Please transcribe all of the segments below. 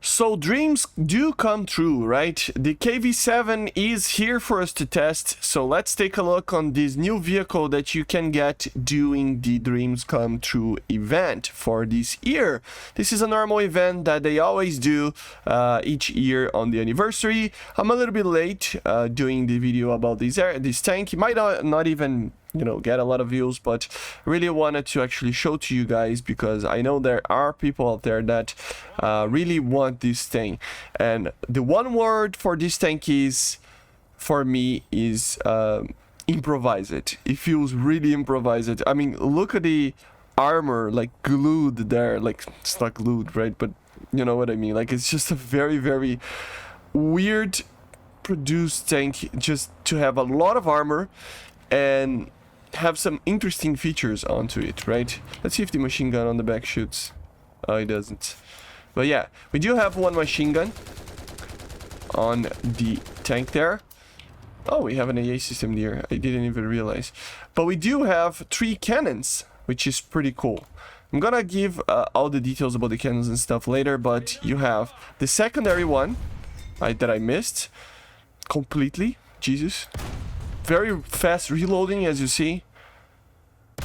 So dreams do come true, right? The KV-7 is here for us to test, so let's take a look on this new vehicle that you can get doing the Dreams Come True event for this year. This is a normal event that they always do each year on the anniversary. I'm a little bit late doing the video about this tank. It might not even get a lot of views, but really wanted to actually show to you guys because I know there are people out there that really want this thing. And the one word for this tank is, for me, is improvise it. It feels really improvise it. I mean, look at the armor like glued there. Like, it's not glued, right? But you know what I mean. Like, it's just a very, very weird produced tank just to have a lot of armor and have some interesting features onto it, right? Let's see if the machine gun on the back shoots. Oh, it doesn't. But yeah, we do have one machine gun on the tank there. Oh, we have an AA system there. I didn't even realize. But we do have 3 cannons, which is pretty cool. I'm gonna give all the details about the cannons and stuff later, but you have the secondary one that I missed completely. Jesus. Very fast reloading, as you see.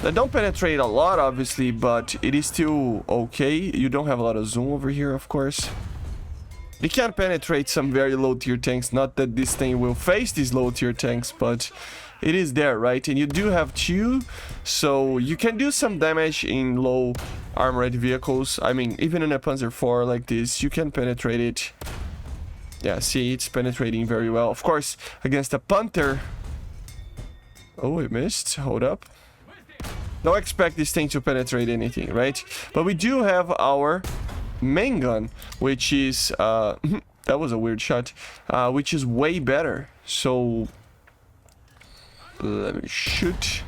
They don't penetrate a lot, obviously, but it is still okay. You don't have a lot of zoom over here, of course. You can penetrate some very low tier tanks. Not that this thing will face these low tier tanks, but it is there, right? And you do have 2, so you can do some damage in low armored vehicles. I mean, even in a Panzer IV like this, you can penetrate it. Yeah, see, it's penetrating very well. Of course, against a Panther. Oh, it missed. Hold up. Don't expect this thing to penetrate anything, right? But we do have our main gun, which is... that was a weird shot. Which is way better. So... let me shoot.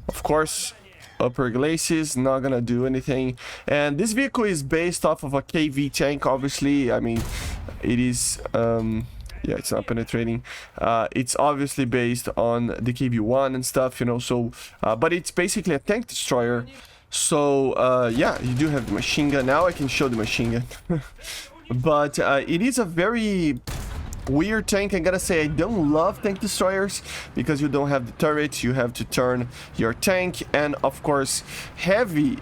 Of course, upper glacis, not gonna do anything. And this vehicle is based off of a KV tank, obviously. I mean, it is... yeah, it's not penetrating. It's obviously based on the KV-1 and stuff, so... but it's basically a tank destroyer. So, yeah, you do have the machine gun. Now I can show the machine gun. But it is a very weird tank. I gotta say, I don't love tank destroyers because you don't have the turret. You have to turn your tank. And, of course, heavy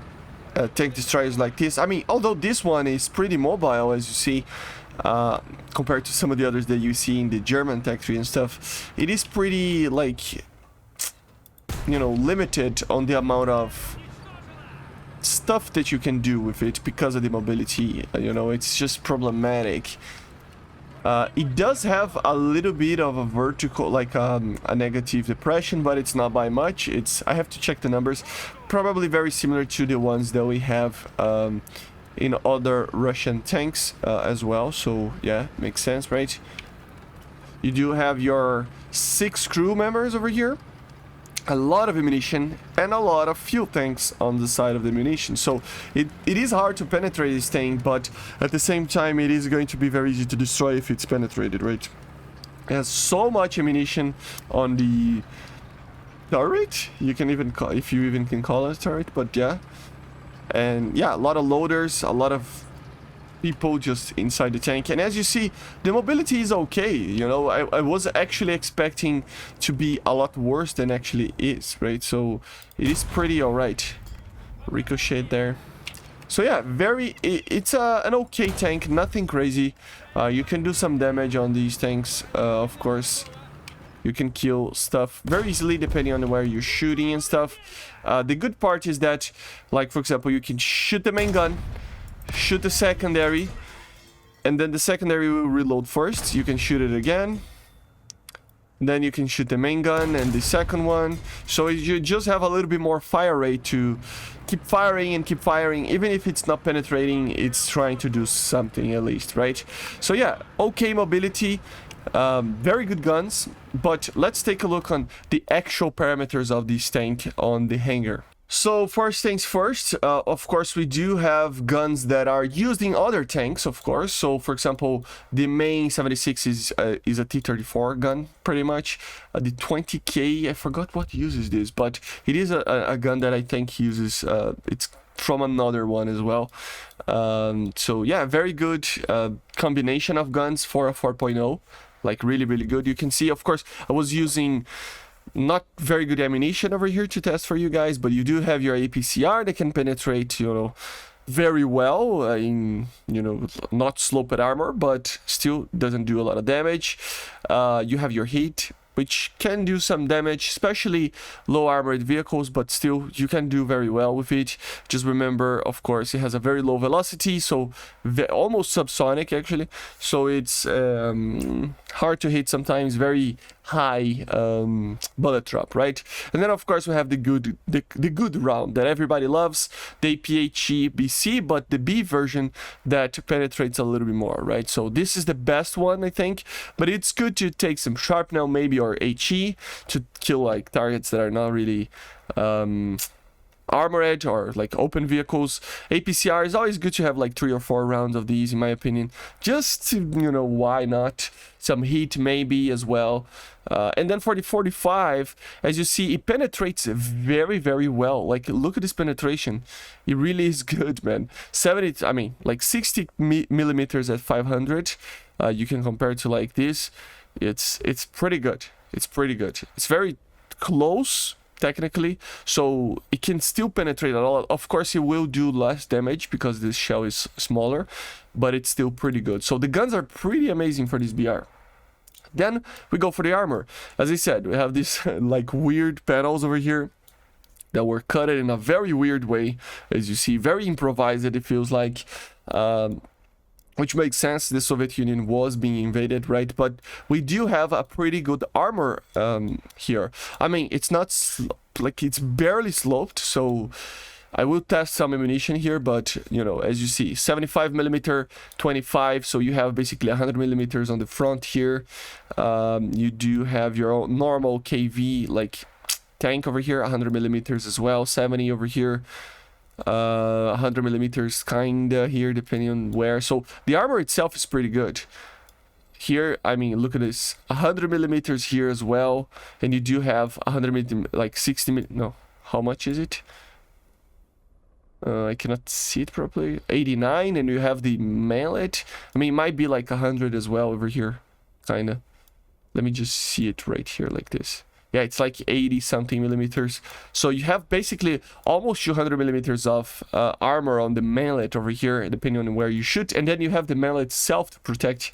tank destroyers like this. I mean, although this one is pretty mobile, as you see... compared to some of the others that you see in the German tech tree and stuff, it is pretty, like, limited on the amount of stuff that you can do with it because of the mobility. It's just problematic. It does have a little bit of a vertical, like a negative depression, but it's not by much. I have to check the numbers. Probably very similar to the ones that we have in other Russian tanks as well. So yeah, makes sense, right? You do have your 6 crew members over here, a lot of ammunition and a lot of fuel tanks on the side of the ammunition. So it is hard to penetrate this thing, but at the same time it is going to be very easy to destroy if it's penetrated, right? It has so much ammunition on the turret. You can even call, if you even can call it a turret, but yeah. And yeah, a lot of loaders, a lot of people just inside the tank. And as you see, the mobility is okay. I was actually expecting to be a lot worse than actually is, right? So it is pretty alright. Ricochet there. So yeah, it's an okay tank, nothing crazy. You can do some damage on these tanks, of course. You can kill stuff very easily depending on where you're shooting and stuff. The good part is that, like, for example, you can shoot the main gun, shoot the secondary, and then the secondary will reload first. You can shoot it again. Then you can shoot the main gun and the second one. So you just have a little bit more fire rate to keep firing and keep firing. Even if it's not penetrating, it's trying to do something at least, right? So yeah, okay mobility. Very good guns, but let's take a look on the actual parameters of this tank on the hangar. So first things first, of course we do have guns that are used in other tanks, of course. So for example, the main 76 is a T-34 gun, pretty much. The 20K, I forgot what uses this, but it is a gun that I think uses, it's from another one as well. So yeah, very good combination of guns for a 4.0. Like really, really good. You can see, of course, I was using not very good ammunition over here to test for you guys, but you do have your APCR that can penetrate, you know, very well in, you know, not sloped armor, but still doesn't do a lot of damage. You have your heat, which can do some damage, especially low armored vehicles, but still you can do very well with it. Just remember, of course, it has a very low velocity, so almost subsonic actually, so it's hard to hit sometimes, very high bullet drop, right? And then of course we have the good round that everybody loves, the PHE BC, but the B version that penetrates a little bit more, right? So this is the best one, I think, but it's good to take some shrapnel maybe, or HE, to kill like targets that are not really armored or like open vehicles. APCR is always good to have like 3 or 4 rounds of these, in my opinion, just to, you know, why not? Some heat maybe as well. And then for the 45, as you see, it penetrates very, very well. Like, look at this penetration. It really is good, man. 70, I mean, like 60 millimeters at 500. You can compare it to like this. It's pretty good. It's pretty good. It's very close, technically, so it can still penetrate a lot. Of course, it will do less damage because this shell is smaller, but it's still pretty good. So the guns are pretty amazing for this BR. Then we go for the armor. As I said, we have these like weird panels over here that were cut in a very weird way, as you see, very improvised, it feels like, which makes sense. The Soviet Union was being invaded, right? But we do have a pretty good armor here. I mean, it's not like it's barely sloped, so I will test some ammunition here, but you know, as you see, 75 millimeter, 25, so you have basically 100 millimeters on the front here. You do have your own normal KV like tank over here, 100 millimeters as well, 70 over here, 100 millimeters kinda here, depending on where. So the armor itself is pretty good. Here, I mean, look at this, 100 millimeters here as well, and you do have 100 millimeters, like 60 no, how much is it? I cannot see it properly. 89, and you have the mallet. I mean, it might be like 100 as well over here, kinda. Let me just see it right here like this. Yeah, it's like 80 something millimeters. So you have basically almost 200 millimeters of armor on the mallet over here, depending on where you shoot. And then you have the mallet itself to protect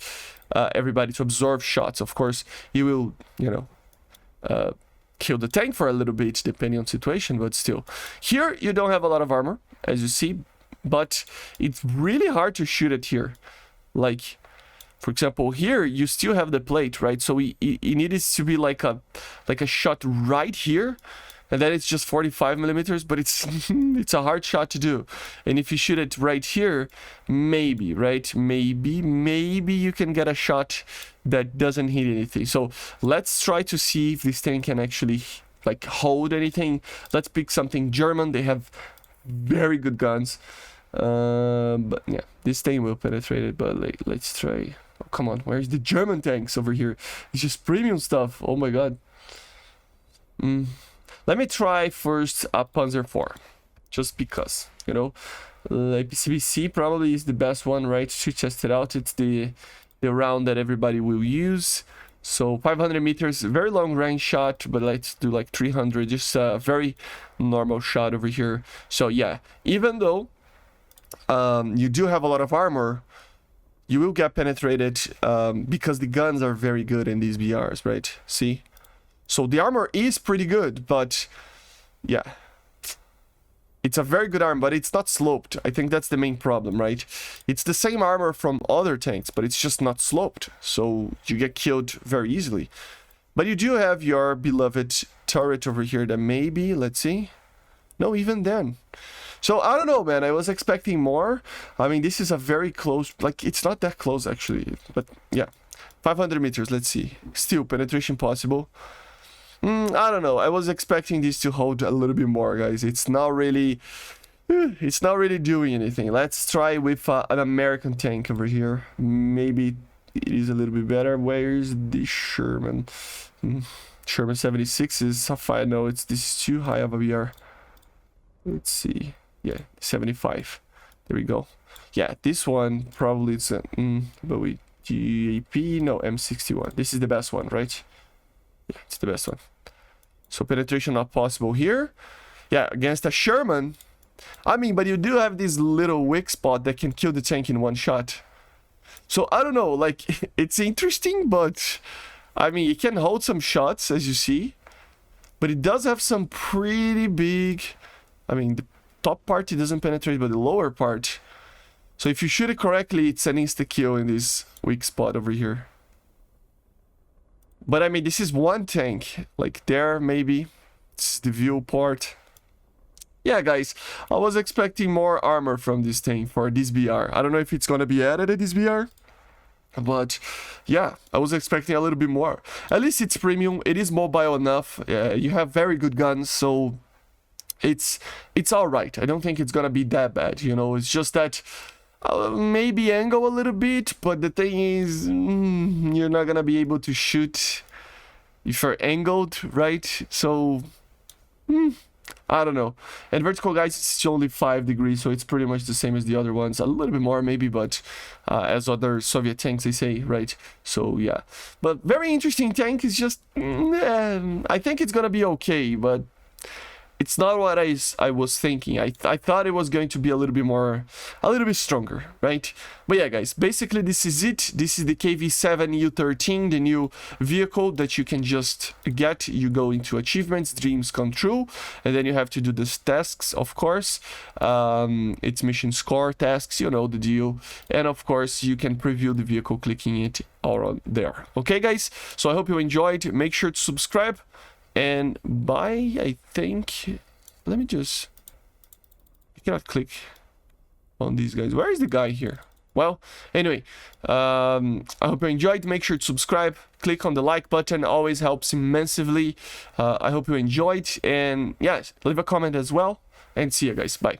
everybody, to absorb shots. Of course, you will, you know, kill the tank for a little bit, depending on situation, but still. Here, you don't have a lot of armor, as you see, but it's really hard to shoot it here. Like, for example, here you still have the plate, right? So it needs to be like a shot right here, and then it's just 45 millimeters, but it's it's a hard shot to do. And if you shoot it right here, maybe, right? Maybe you can get a shot that doesn't hit anything. So let's try to see if this thing can actually like hold anything. Let's pick something German. They have very good guns. But yeah, this thing will penetrate it, but like, let's try. Oh, come on, where's the German tanks over here? It's just premium stuff. Oh my god. Let me try first a Panzer IV, just because, you know, APCBC probably is the best one, right, to test it out. It's the round that everybody will use. So 500 meters, very long range shot, but let's do like 300, just a very normal shot over here. So yeah, even though you do have a lot of armor, you will get penetrated because the guns are very good in these BRs, right? See? So the armor is pretty good, but yeah. It's a very good armor, but it's not sloped. I think that's the main problem, right? It's the same armor from other tanks, but it's just not sloped. So you get killed very easily. But you do have your beloved turret over here that maybe, let's see. No, even then. So I don't know, man. I was expecting more. I mean, this is a very close, like it's not that close actually, but yeah. 500 meters, let's see. Still penetration possible. I don't know. I was expecting this to hold a little bit more, guys. It's not really doing anything. Let's try with an American tank over here. Maybe it is a little bit better. Where's the Sherman? Sherman 76 is a fire. No, this is too high of a BR. Let's see. Yeah, 75. There we go. Yeah, this one probably it's a, but we GAP, no, M61. This is the best one, right? Yeah, it's the best one. So penetration not possible here. Yeah, against a Sherman. I mean, but you do have this little weak spot that can kill the tank in one shot. So I don't know, like, it's interesting, but I mean, it can hold some shots, as you see. But it does have some pretty big... I mean, the top part it doesn't penetrate, but the lower part. So if you shoot it correctly, it's an insta-kill in this weak spot over here. But I mean, this is one tank. Like there, maybe. This is the viewport. Yeah, guys, I was expecting more armor from this tank for this BR. I don't know if it's gonna be added at this BR. But yeah, I was expecting a little bit more. At least it's premium. It is mobile enough. You have very good guns, so it's all right. I don't think it's gonna be that bad. You know, it's just that maybe angle a little bit. But the thing is, you're not gonna be able to shoot if you're angled, right? So I don't know. And vertical, guys, it's only 5 degrees, so it's pretty much the same as the other ones. A little bit more, maybe, but as other Soviet tanks, they say, right? So, yeah. But very interesting tank. It's just... I think it's gonna be okay, but... It's not what I was thinking. I thought it was going to be a little bit stronger, right? But yeah, guys, basically this is it. This is the KV-7 U13, the new vehicle that you can just get. You go into achievements, dreams come true, and then you have to do these tasks, of course. It's mission score tasks, you know the deal. And of course, you can preview the vehicle clicking it around there. Okay, guys? So I hope you enjoyed. Make sure to subscribe. And bye, I think. Let me just... I cannot click on these guys. Where is the guy here? Well, anyway, I hope you enjoyed. Make sure to subscribe. Click on the like button. Always helps immensely. I hope you enjoyed. And yeah, leave a comment as well. And see you guys. Bye.